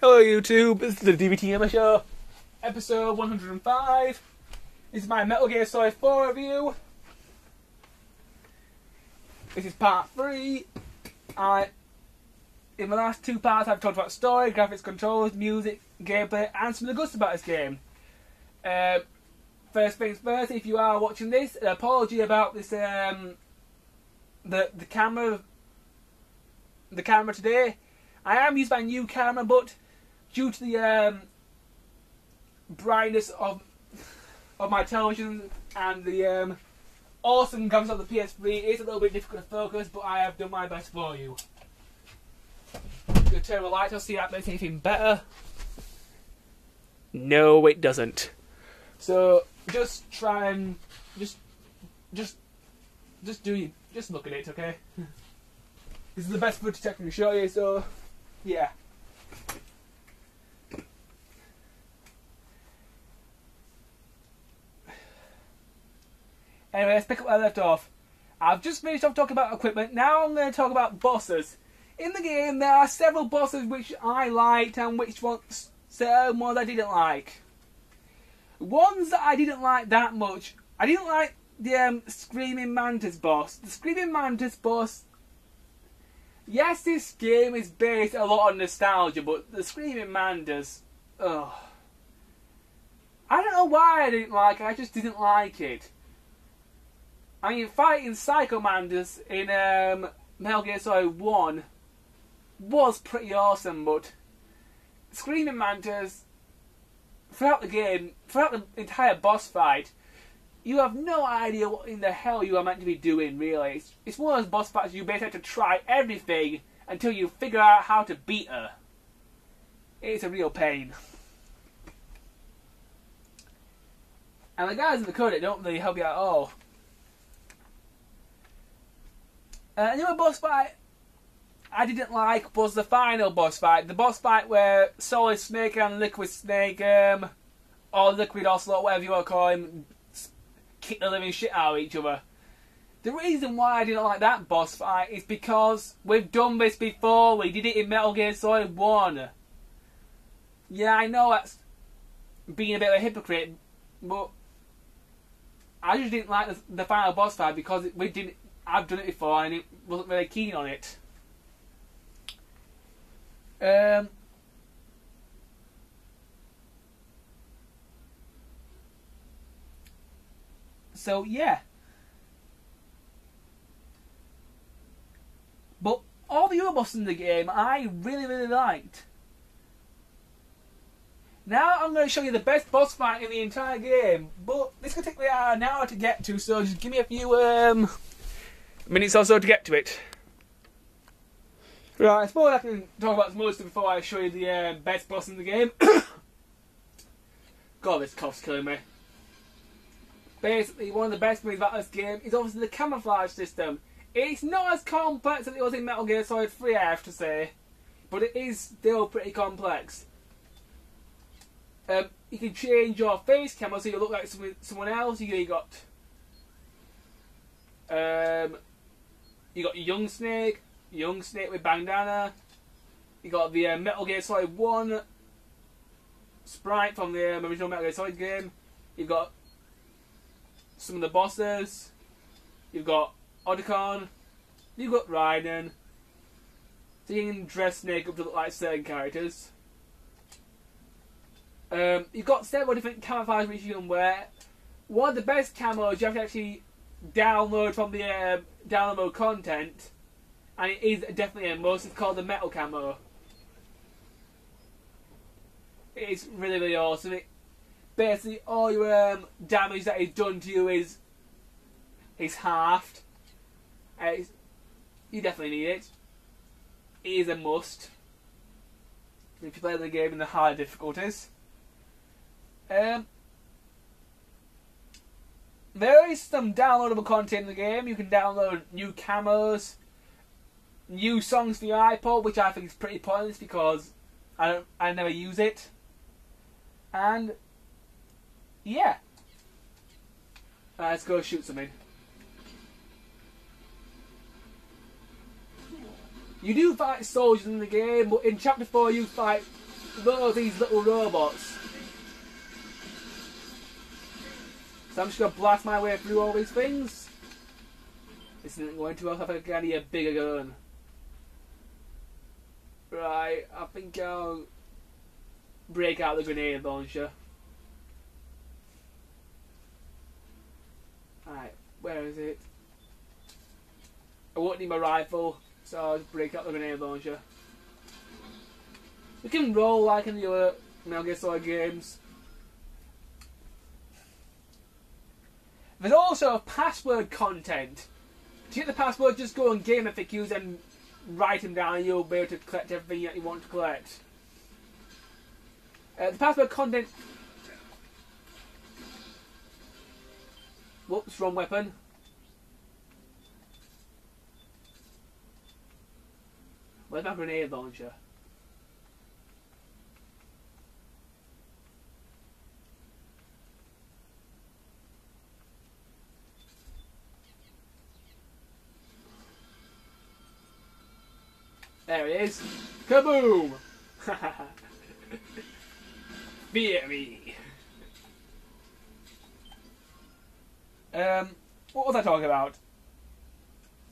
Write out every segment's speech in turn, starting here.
Hello YouTube, this is the Dbtgamer show, episode 105. This is my Metal Gear Solid 4 review. This is part 3. In the last two parts I've talked about story, graphics, controls, music, gameplay and some of the goods about this game. First things first, if you are watching this, an apology about this, the camera today. I am using my new camera, but due to the brightness of my television and the awesome graphics of the PS3, it's a little bit difficult to focus, but I have done my best for you. I'm going to turn the lights on, see if that makes anything better. No, it doesn't. So just try and just look at it, okay? This is the best footage I can show you, so yeah. Anyway, let's pick up where I left off. I've just finished off talking about equipment. Now I'm going to talk about bosses. In the game, there are several bosses which I liked and which ones I didn't like. Ones that I didn't like that much. I didn't like the Screaming Mantis boss. The Screaming Mantis boss. Yes, this game is based a lot on nostalgia, but the Screaming Mantis, ugh. I don't know why I didn't like it. I just didn't like it. I mean, fighting Psycho Mantis in Metal Gear Solid 1 was pretty awesome, but Screaming Mantis, throughout the game, throughout the entire boss fight, you have no idea what in the hell you are meant to be doing, really. It's one of those boss fights you basically have to try everything until you figure out how to beat her. It's a real pain. And the guys in the code don't really help you at all. Another boss fight I didn't like was the final boss fight. The boss fight where Solid Snake and Liquid Snake, or Liquid Ocelot, whatever you want to call him, kick the living shit out of each other. The reason why I didn't like that boss fight is because we've done this before. We did it in Metal Gear Solid 1. Yeah, I know that's being a bit of a hypocrite, but I just didn't like the final boss fight because I've done it before and it wasn't very keen on it. So yeah. But all the other bosses in the game I really liked. Now I'm going to show you the best boss fight in the entire game, but this could take me an hour to get to, so just give me a few minutes or so to get to it. Right, I suppose I can talk about most of it before I show you the best boss in the game. God, this cough's killing me. Basically, one of the best things about this game is obviously the camouflage system. It's not as complex as it was in Metal Gear Solid 3, I have to say, but it is still pretty complex. You can change your face camo so you look like someone else. You got Young Snake with bandana. You got the Metal Gear Solid 1 sprite from the original Metal Gear Solid game. You've got some of the bosses. You've got Otacon. You've got Raiden. So you can dress Snake up to look like certain characters. You've got several different camouflage which you can wear. One of the best camos you have to actually download from the download mode content, and it is definitely a must. It's called the Metal Camo. It's really awesome. Basically, all your damage that is done to you is halved. You definitely need it. It is a must if you play the game in the higher difficulties. There is some downloadable content in the game. You can download new camos, new songs for your iPod, which I think is pretty pointless because I never use it. And yeah, let's go shoot something. You do fight soldiers in the game, but in Chapter 4 you fight loads of these little robots. So I'm just going to blast my way through all these things. This isn't going to help if I get a bigger gun. Right, I think I'll break out the grenade launcher. Right, where is it? I won't need my rifle, so I'll just break out the grenade launcher. We can roll like in the other Metal Gear Solid games. There's also password content. To get the password, just go on Gamerfix and write them down and you'll be able to collect everything that you want to collect. The password content... Whoops, wrong weapon. Where's my grenade launcher? There it is. Kaboom! Fear me. What was I talking about?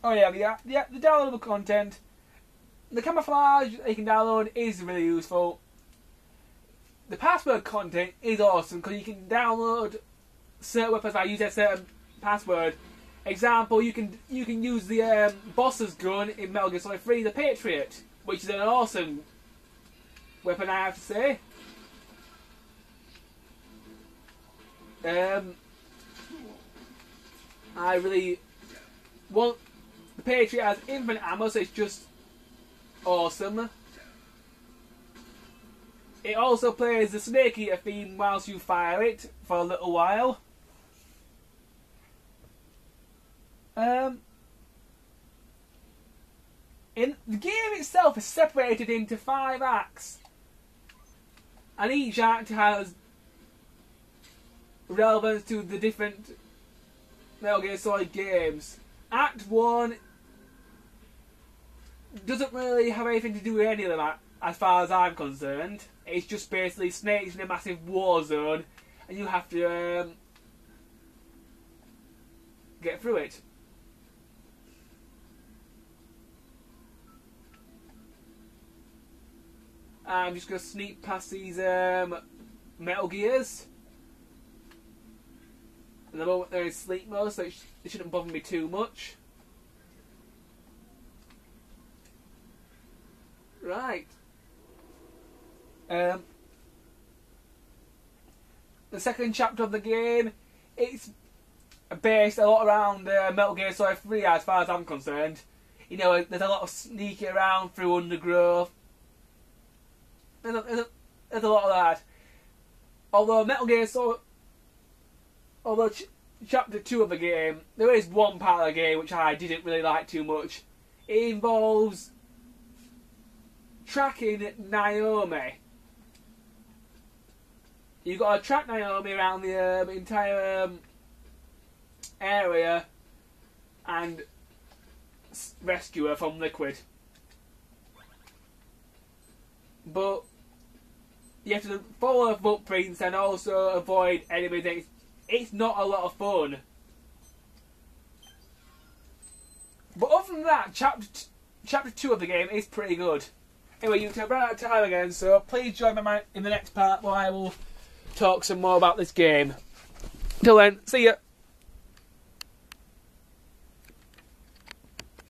Oh yeah, the downloadable content. The camouflage that you can download is really useful. The password content is awesome because you can download certain weapons that use a certain password. Example, you can use the boss's gun in Metal Gear Solid 3, the Patriot, which is an awesome weapon, I have to say. I really want the Patriot has infinite ammo, so it's just awesome. It also plays the Snake Eater theme whilst you fire it for a little while. In the game itself is separated into 5 acts, and each act has relevance to the different Metal Gear Solid games. Act 1 doesn't really have anything to do with any of them, as far as I'm concerned. It's just basically snakes in a massive war zone, and you have to get through it. I'm just going to sneak past these Metal Gears. At the moment they're in sleep mode, so it shouldn't bother me too much. Right. The second chapter of the game, it's based a lot around Metal Gear Solid 3 as far as I'm concerned. You know, there's a lot of sneaking around through undergrowth. There's a lot of that. Although Metal Gear Solid... Although chapter 2 of the game, there is one part of the game which I didn't really like too much. It involves tracking Naomi. You've got to track Naomi around the entire area and rescue her from Liquid. But you have to follow her footprints and also avoid enemies. It's not a lot of fun. But other than that, chapter 2 of the game is pretty good. Anyway, you've run out of time again, so please join me in the next part where I will talk some more about this game. Till then, see ya.